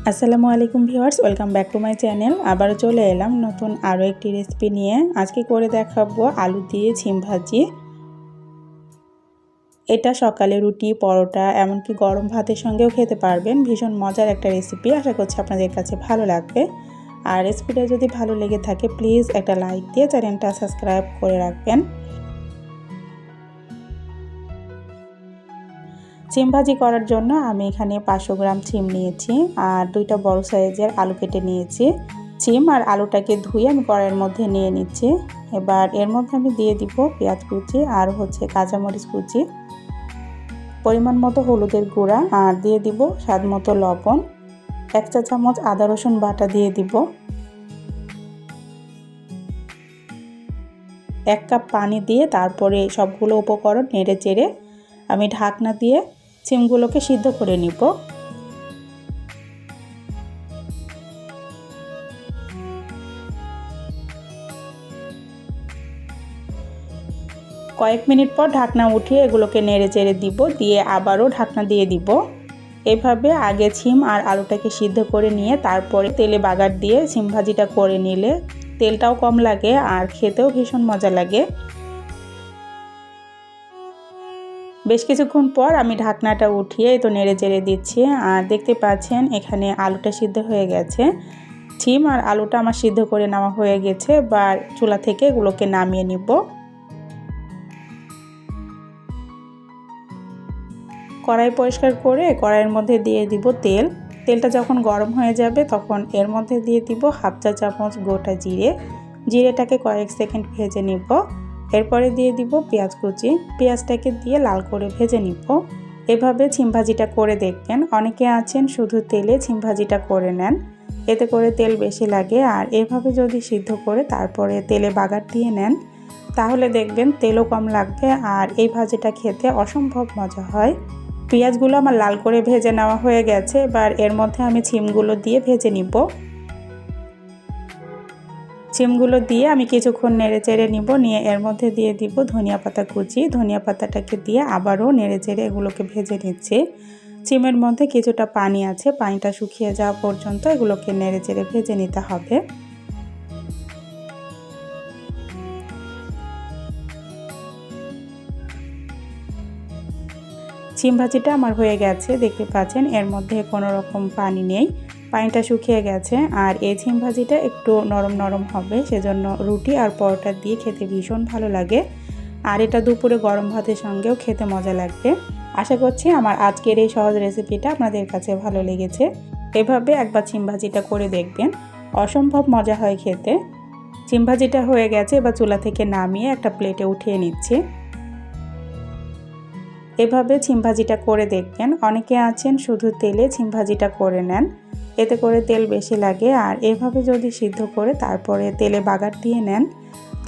আসসালামু আলাইকুম viewers, welcome back to my channel. আবারও চলে এলাম নতুন আরও একটি রেসিপি নিয়ে। আজকে করে দেখাবো আলু দিয়ে ছিম ভাজি। এটা সকালে রুটি, পরোটা, এমনকি গরম ভাতের সঙ্গেও খেতে পারবেন। ভীষণ মজার একটা রেসিপি, আশা করছি আপনাদের কাছে ভালো লাগবে। আর রেসিপিটা যদি ভালো লেগে থাকে প্লিজ একটা লাইক দিয়ে চ্যানেলটা সাবস্ক্রাইব করে রাখবেন। ছিম ভাজি করার জন্য আমি এখানে 500 গ্রাম ছিম নিয়েছি আর 2টা বড় সাইজের আলু কেটে নিয়েছি। ছিম আর আলুটাকে ধুয়ে আমি কড়াইয়ের মধ্যে নিয়ে নিচ্ছি। এবার এর মধ্যে আমি দিয়ে দিব পেঁয়াজ কুচি আর কাঁচামরিচ কুচি, পরিমাণ মতো হলুদের গুঁড়া আর দিয়ে দিব স্বাদ মতো লবণ, 1 চা চামচ আদা রসুন বাটা দিয়ে দিব, 1 কাপ পানি দিয়ে তারপরে সবগুলো উপকরণ নেড়ে চেড়ে আমি ঢাকনা দিয়ে ছিমগুলোকে সিদ্ধ করে নিব। কয়েক মিনিট পর ঢাকনা উঠিয়ে এগুলোকে নেড়ে চেড়ে দিব, দিয়ে আবারও ঢাকনা দিয়ে দিব। এভাবে আগে ছিম আর আলুটাকে সিদ্ধ করে নিয়ে তারপরে তেলে বাগার দিয়ে ছিম ভাজিটা করে নিলে তেলটাও কম লাগে আর খেতেও ভীষণ মজা লাগে। বেশ কিছুক্ষণ পর আমি ঢাকনাটা উঠিয়ে তো নেড়ে চেড়ে দিচ্ছি আর দেখতে পাচ্ছেন এখানে আলুটা সিদ্ধ হয়ে গেছে। ছিম আর আলুটা আমার সিদ্ধ করে নেওয়া হয়ে গেছে। এবার চুলা থেকে এগুলোকে নামিয়ে নিব। কড়াই পরিষ্কার করে কড়াইয়ের মধ্যে দিয়ে দিব তেল। তেলটা যখন গরম হয়ে যাবে তখন এর মধ্যে দিয়ে দিব 1/2 চা চামচ গোটা জিরে। জিরেটাকে কয়েক সেকেন্ড ভেজে নিব। এরপরে দিয়ে দিব পেঁয়াজ কুচি। পেঁয়াজটাকে দিয়ে লাল করে ভেজে নিব। এভাবে ছিম ভাজিটা করে দেখবেন। অনেকে আছেন শুধু তেলে ছিম ভাজিটা করে নেন, এতে করে তেল বেশি লাগে। আর এভাবে যদি সিদ্ধ করে তারপরে তেলে বাগার দিয়ে নেন তাহলে দেখবেন তেলও কম লাগবে আর এই ভাজিটা খেতে অসম্ভব মজা হয়। পেঁয়াজগুলো আমার লাল করে ভেজে নেওয়া হয়ে গেছে। এবার এর মধ্যে আমি ছিমগুলো দিয়ে ভেজে নিব। ছিমগুলো দিয়ে আমি কিছুক্ষণ নেড়ে চেড়ে নিব। নিয়ে এর মধ্যে দিয়ে দিব ধনিয়া পাতা কুচি। ধনিয়া পাতাটাকে দিয়ে আবারও নেড়ে চেড়ে এগুলোকে ভেজে নিচ্ছি। ছিমের মধ্যে কিছুটা পানি আছে, পানিটা শুকিয়ে যাওয়া পর্যন্ত এগুলোকে নেড়ে চেড়ে ভেজে নিতে হবে। ছিম ভাজিটা আমার হয়ে গেছে, দেখতে পাচ্ছেন এর মধ্যে কোনো রকম পানি নেই, পানিটা শুকিয়ে গেছে। আর এই ছিম ভাজিটা একটু নরম নরম হবে, সেজন্য রুটি আর পরোটা দিয়ে খেতে ভীষণ ভালো লাগে। আর এটা দুপুরে গরম ভাতের সঙ্গেও খেতে মজা লাগবে। আশা করছি আমার আজকের এই সহজ রেসিপিটা আপনাদের কাছে ভালো লেগেছে। এভাবে একবার ছিম ভাজিটা করে দেখবেন, অসম্ভব মজা হয় খেতে। ছিম ভাজিটা হয়ে গেছে, এবার চুলা থেকে নামিয়ে একটা প্লেটে উঠিয়ে নিচ্ছি। এভাবে ছিম ভাজিটা করে দেখবেন। অনেকে আছেন শুধু তেলে ছিম ভাজিটা করে নেন, এতে করে তেল বেশি লাগে। আর এভাবে যদি সিদ্ধ করে তারপরে তেলে বাগার দিয়ে নেন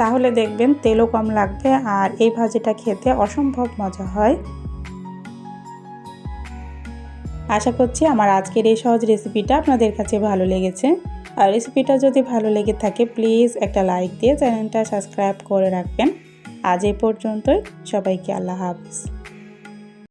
তাহলে দেখবেন তেলও কম লাগবে আর এই ভাজিটা খেতে অসম্ভব মজা হয়। আশা করছি আমার আজকের এই সহজ রেসিপিটা আপনাদের কাছে ভালো লেগেছে। আর রেসিপিটা যদি ভালো লেগে থাকে প্লিজ একটা লাইক দিয়ে চ্যানেলটা সাবস্ক্রাইব করে রাখবেন। আজ এই পর্যন্তই, সবাইকে আল্লাহ হাফেজ।